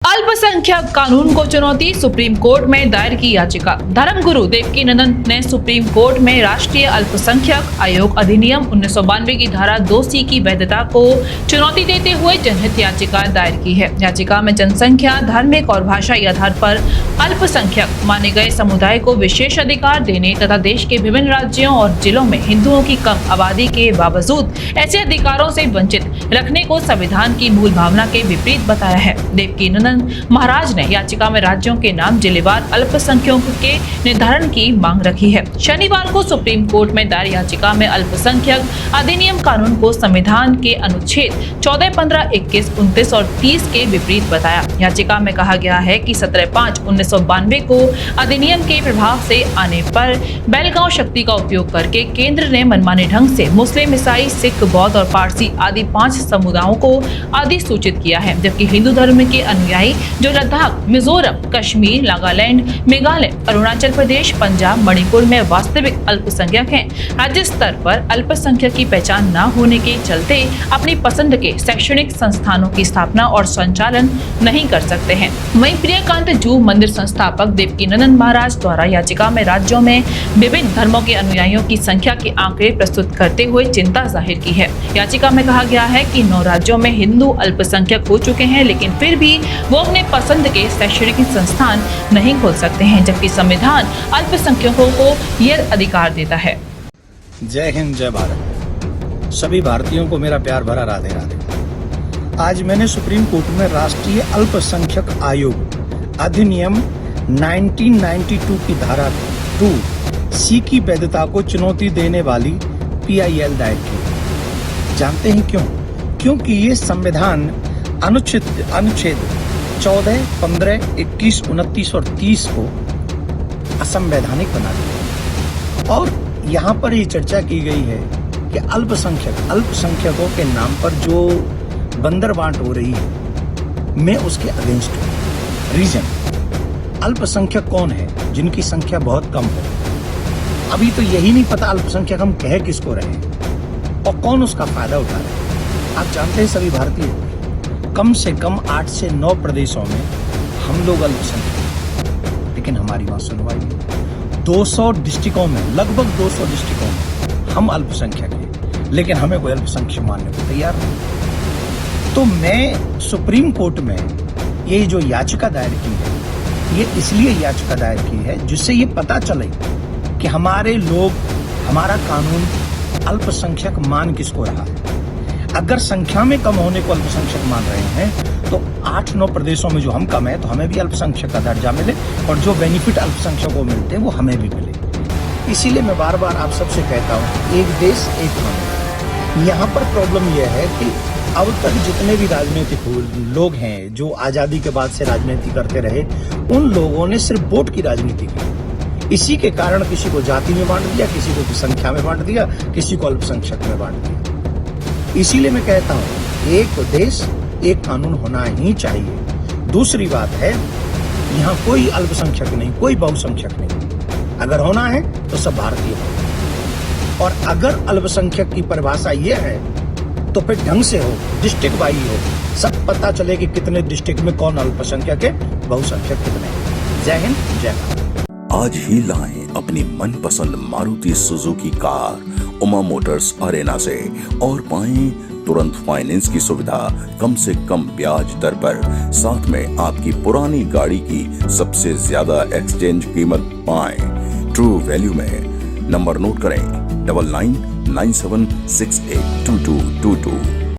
अल्पसंख्यक कानून को चुनौती, सुप्रीम कोर्ट में दायर की याचिका। धर्मगुरु देवकीनंदन ने सुप्रीम कोर्ट में राष्ट्रीय अल्पसंख्यक आयोग अधिनियम 1992 की धारा 2C की वैधता को चुनौती देते हुए जनहित याचिका दायर की है। याचिका में जनसंख्या, धार्मिक और भाषाई आधार पर अल्पसंख्यक माने गए समुदाय को विशेष अधिकार देने तथा देश के विभिन्न राज्यों और जिलों में हिंदुओं की कम आबादी के बावजूद ऐसे अधिकारों से वंचित रखने को संविधान की मूल भावना के विपरीत बताया है। देवकीनंदन महाराज ने याचिका में राज्यों के नाम जिलेवार अल्पसंख्यकों के निर्धारण की मांग रखी है। शनिवार को सुप्रीम कोर्ट में दायर याचिका में अल्पसंख्यक अधिनियम कानून को संविधान के अनुच्छेद 14, 15, 21, 29 और 30 के विपरीत बताया। याचिका में कहा गया है कि 17/5/1992 को अधिनियम के प्रभाव से आने पर बेलगांव शक्ति का उपयोग करके केंद्र ने मनमाने ढंग से मुस्लिम, ईसाई, सिख, बौद्ध और पारसी आदि 5 समुदायों को अधिसूचित किया है, जबकि हिंदू धर्म के अनुयायी जो लद्दाख, मिजोरम, कश्मीर, नागालैंड, मेघालय, अरुणाचल प्रदेश, पंजाब, मणिपुर में वास्तविक अल्पसंख्यक हैं, राज्य स्तर पर अल्पसंख्यक की पहचान न होने के चलते अपनी पसंद के शैक्षणिक संस्थानों की स्थापना और संचालन नहीं कर सकते हैं। वहीं प्रियकांत जू मंदिर संस्थापक देवकीनंदन महाराज द्वारा याचिका में राज्यों में विभिन्न धर्मों के अनुयायियों की संख्या के आंकड़े प्रस्तुत करते हुए चिंता जाहिर की है। याचिका में कहा गया है कि 9 राज्यों में हिंदू अल्पसंख्यक हो चुके हैं, लेकिन फिर भी वो अपने पसंद के शैक्षणिक संस्थान नहीं खोल सकते हैं, जबकि संविधान अल्पसंख्यकों को यह अधिकार देता है। जय हिंद, जय भारत। सभी भारतीयों को मेरा प्यार भरा राधे राधे। आज मैंने सुप्रीम कोर्ट में राष्ट्रीय अल्पसंख्यक आयोग अधिनियम 1992 की धारा 2C की वैधता को चुनौती देने वाली PIL दायर की। जानते हैं क्यों? क्योंकि ये संविधान अनुच्छेद 14, 15, 21, 29 और 30 को असंवैधानिक बना दिया। और यहाँ पर ये चर्चा की गई है कि अल्पसंख्यकों के नाम पर जो बंदरबांट हो रही है, मैं उसके अगेंस्ट हूँ। रीजन, अल्पसंख्यक कौन है? जिनकी संख्या बहुत कम हो। अभी तो यही नहीं पता अल्पसंख्यक हम कह किसको रहे हैं और कौन उसका फायदा उठा रहे हैं। आप जानते हैं सभी भारतीय, कम से कम 8 से 9 प्रदेशों में हम लोग अल्पसंख्यक, लेकिन हमारी वहां सुनवाई नहीं। 200 डिस्ट्रिक्टों में, लगभग 200 डिस्ट्रिक्टों में हम अल्पसंख्यक हैं, लेकिन हमें कोई अल्पसंख्यक मानने को तैयार नहीं। तो मैं सुप्रीम कोर्ट में ये जो याचिका दायर की है, ये इसलिए याचिका दायर की है जिससे ये पता चले कि हमारे लोग, हमारा कानून अल्पसंख्यक मान किसको रहा है। अगर संख्या में कम होने को अल्पसंख्यक मान रहे हैं तो 8-9 प्रदेशों में जो हम कम है तो हमें भी अल्पसंख्यक का दर्जा मिले और जो बेनिफिट अल्पसंख्यकों को मिलते हैं वो हमें भी मिले। इसीलिए मैं बार बार आप सबसे कहता हूँ, एक देश एक कानून। यहाँ पर प्रॉब्लम यह है कि अब तक जितने भी राजनीतिक लोग हैं जो आजादी के बाद से राजनीति करते रहे, उन लोगों ने सिर्फ वोट की राजनीति की। इसी के कारण किसी को जाति में बांट दिया, किसी को संख्या में बांट दिया, किसी को अल्पसंख्यक में बांट दिया। इसीलिए मैं कहता हूं, एक देश एक कानून होना ही चाहिए। दूसरी बात है, यहाँ कोई अल्पसंख्यक नहीं, कोई बहुसंख्यक नहीं। अगर होना है तो सब भारतीय हो। और अगर अल्पसंख्यक की परिभाषा ये है तो फिर ढंग से हो, डिस्ट्रिक्ट वाइज हो, सब पता चले कि कितने डिस्ट्रिक्ट में कौन अल्पसंख्यक है, बहुसंख्यक कितने हैं। जय हिंद, जय भारत। आज ही लाएं अपनी मनपसंद Maruti Suzuki car Uma Motors Arena से और पाएं तुरंत फाइनेंस की सुविधा कम से कम ब्याज दर पर। साथ में आपकी पुरानी गाड़ी की सबसे ज्यादा एक्सचेंज कीमत पाएं ट्रू वैल्यू में। नंबर नोट करें 9997682222।